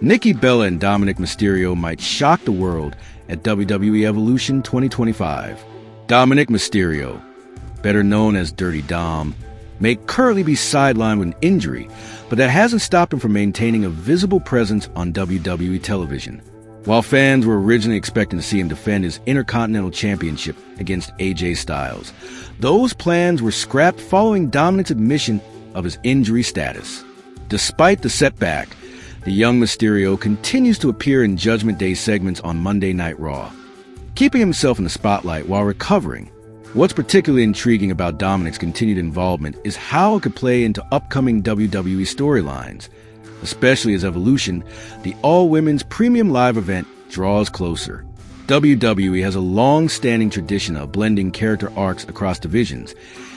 Nikki Bella and Dominik Mysterio might shock the world at WWE Evolution 2025. Dominik Mysterio, better known as Dirty Dom, may currently be sidelined with an injury, but that hasn't stopped him from maintaining a visible presence on WWE television. While fans were originally expecting to see him defend his Intercontinental Championship against AJ Styles, those plans were scrapped following Dominik's admission of his injury status. Despite the setback, the young Mysterio continues to appear in Judgment Day segments on Monday Night Raw, keeping himself in the spotlight while recovering. What's particularly intriguing about Dominik's continued involvement is how it could play into upcoming WWE storylines, especially as Evolution, the all-women's premium live event, draws closer. WWE has a long-standing tradition of blending character arcs across divisions,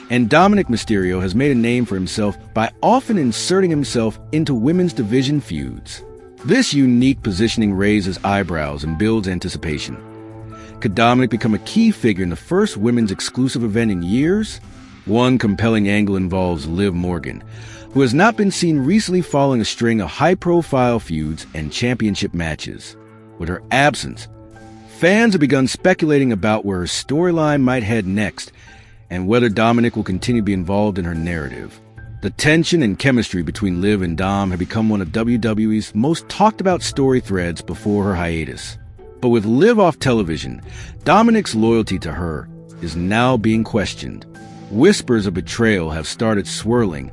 and Dominik Mysterio has made a name for himself by often inserting himself into women's division feuds. This unique positioning raises eyebrows and builds anticipation. Could Dominik become a key figure in the first women's exclusive event in years? One compelling angle involves Liv Morgan, who has not been seen recently following a string of high-profile feuds and championship matches. With her absence, fans have begun speculating about where her storyline might head next and whether Dominik will continue to be involved in her narrative. The tension and chemistry between Liv and Dom have become one of WWE's most talked-about story threads before her hiatus. But with Liv off television, Dominik's loyalty to her is now being questioned. Whispers of betrayal have started swirling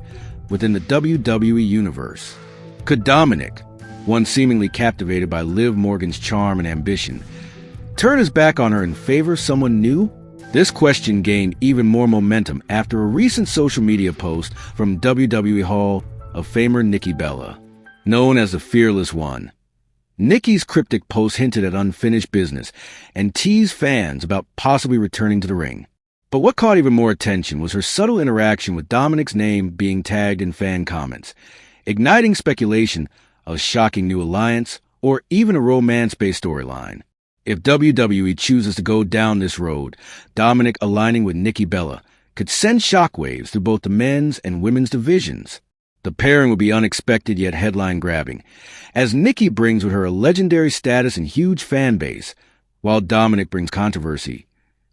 within the WWE universe. Could Dominik, once seemingly captivated by Liv Morgan's charm and ambition, turn his back on her in favor of someone new? This question gained even more momentum after a recent social media post from WWE Hall of Famer Nikki Bella, known as the Fearless One. Nikki's cryptic post hinted at unfinished business and teased fans about possibly returning to the ring. But what caught even more attention was her subtle interaction with Dominik's name being tagged in fan comments, igniting speculation of a shocking new alliance or even a romance-based storyline. If WWE chooses to go down this road, Dominik aligning with Nikki Bella could send shockwaves through both the men's and women's divisions. The pairing would be unexpected yet headline-grabbing, as Nikki brings with her a legendary status and huge fan base, while Dominik brings controversy,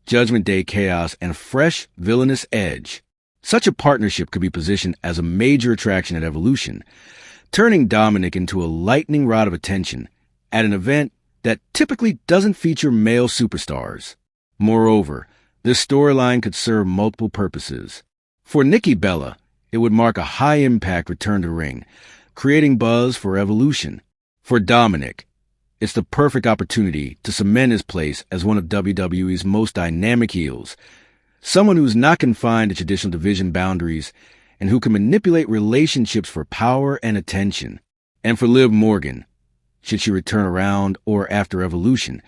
Judgment Day chaos, and a fresh, villainous edge. Such a partnership could be positioned as a major attraction at Evolution, turning Dominik into a lightning rod of attention at an event that typically doesn't feature male superstars. Moreover, this storyline could serve multiple purposes. For Nikki Bella, it would mark a high-impact return to ring, creating buzz for Evolution. For Dominik, it's the perfect opportunity to cement his place as one of WWE's most dynamic heels, someone who's not confined to traditional division boundaries and who can manipulate relationships for power and attention. And for Liv Morgan, should she return around or after Evolution,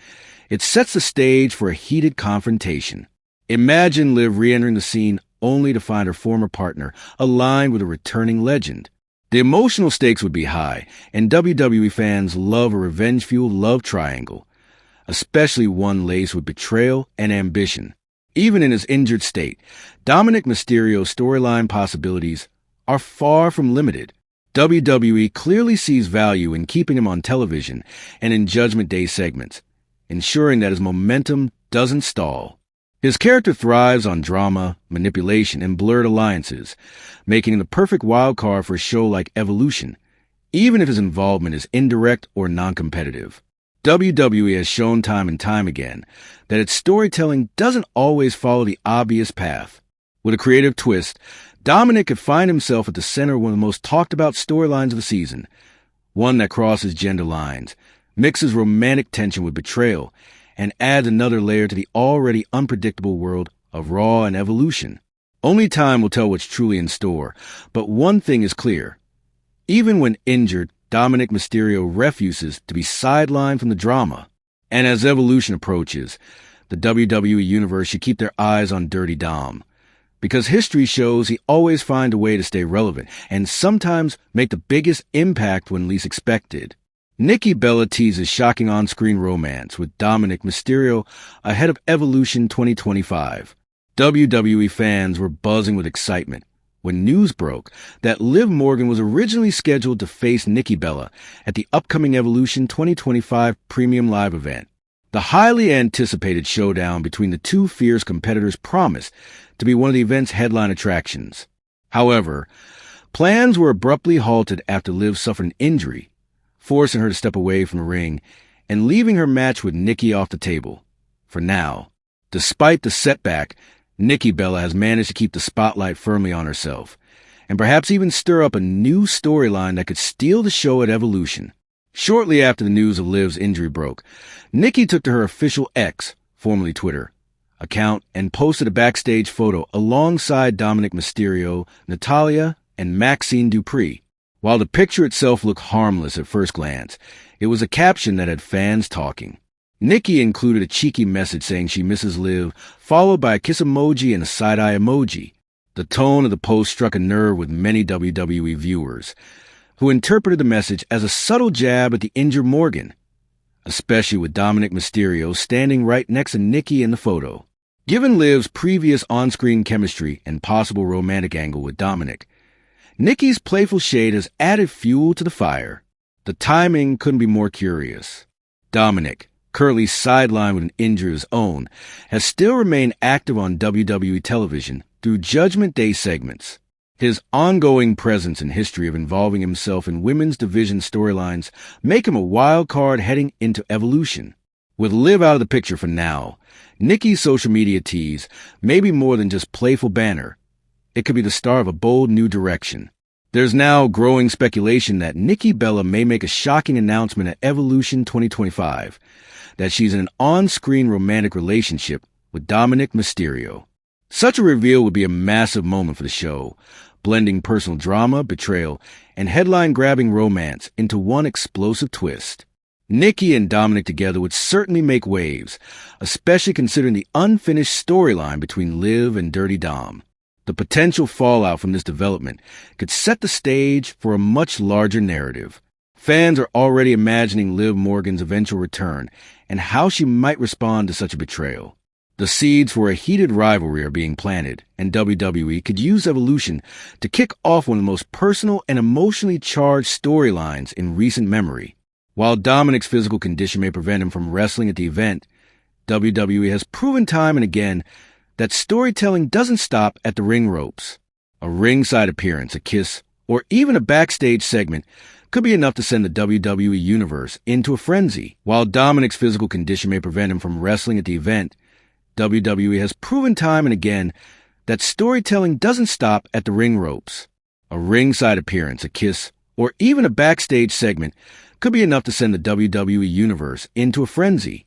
it sets the stage for a heated confrontation. Imagine Liv re-entering the scene only to find her former partner aligned with a returning legend. The emotional stakes would be high, and WWE fans love a revenge-fueled love triangle, especially one laced with betrayal and ambition. Even in his injured state, Dominik Mysterio's storyline possibilities are far from limited. WWE clearly sees value in keeping him on television and in Judgment Day segments, ensuring that his momentum doesn't stall. His character thrives on drama, manipulation, and blurred alliances, making him the perfect wild card for a show like Evolution, even if his involvement is indirect or non-competitive. WWE has shown time and time again that its storytelling doesn't always follow the obvious path. With a creative twist, Dominik could find himself at the center of one of the most talked-about storylines of the season, one that crosses gender lines, mixes romantic tension with betrayal, and adds another layer to the already unpredictable world of Raw and Evolution. Only time will tell what's truly in store, but one thing is clear. Even when injured, Dominik Mysterio refuses to be sidelined from the drama. And as Evolution approaches, the WWE Universe should keep their eyes on Dirty Dom, because history shows he always finds a way to stay relevant and sometimes make the biggest impact when least expected. Nikki Bella teases shocking on-screen romance with Dominik Mysterio ahead of Evolution 2025. WWE fans were buzzing with excitement, when news broke that Liv Morgan was originally scheduled to face Nikki Bella at the upcoming Evolution 2025 Premium Live event. The highly anticipated showdown between the two fierce competitors promised to be one of the event's headline attractions. However, plans were abruptly halted after Liv suffered an injury, forcing her to step away from the ring and leaving her match with Nikki off the table. For now, despite the setback, Nikki Bella has managed to keep the spotlight firmly on herself, and perhaps even stir up a new storyline that could steal the show at Evolution. Shortly after the news of Liv's injury broke, Nikki took to her official X, formerly Twitter, account and posted a backstage photo alongside Dominik Mysterio, Natalya, and Maxine Dupree. While the picture itself looked harmless at first glance, it was a caption that had fans talking. Nikki included a cheeky message saying she misses Liv, followed by a kiss emoji and a side-eye emoji. The tone of the post struck a nerve with many WWE viewers, who interpreted the message as a subtle jab at the injured Morgan, especially with Dominik Mysterio standing right next to Nikki in the photo. Given Liv's previous on-screen chemistry and possible romantic angle with Dominik, Nikki's playful shade has added fuel to the fire. The timing couldn't be more curious. Dominik, currently sidelined with an injury of his own, has still remained active on WWE television through Judgment Day segments. His ongoing presence and history of involving himself in women's division storylines make him a wild card heading into Evolution. With Liv out of the picture for now, Nikki's social media tease may be more than just playful banter. It could be the start of a bold new direction. There's now growing speculation that Nikki Bella may make a shocking announcement at Evolution 2025, that she's in an on-screen romantic relationship with Dominik Mysterio. Such a reveal would be a massive moment for the show, blending personal drama, betrayal, and headline-grabbing romance into one explosive twist. Nikki and Dominik together would certainly make waves, especially considering the unfinished storyline between Liv and Dirty Dom. The potential fallout from this development could set the stage for a much larger narrative. Fans are already imagining Liv Morgan's eventual return and how she might respond to such a betrayal. The seeds for a heated rivalry are being planted, and WWE could use Evolution to kick off one of the most personal and emotionally charged storylines in recent memory. While Dominik's physical condition may prevent him from wrestling at the event, WWE has proven time and again that storytelling doesn't stop at the ring ropes. A ringside appearance, a kiss, or even a backstage segment could be enough to send the WWE Universe into a frenzy. While Dominik's physical condition may prevent him from wrestling at the event, WWE has proven time and again that storytelling doesn't stop at the ring ropes. A ringside appearance, a kiss, or even a backstage segment could be enough to send the WWE Universe into a frenzy.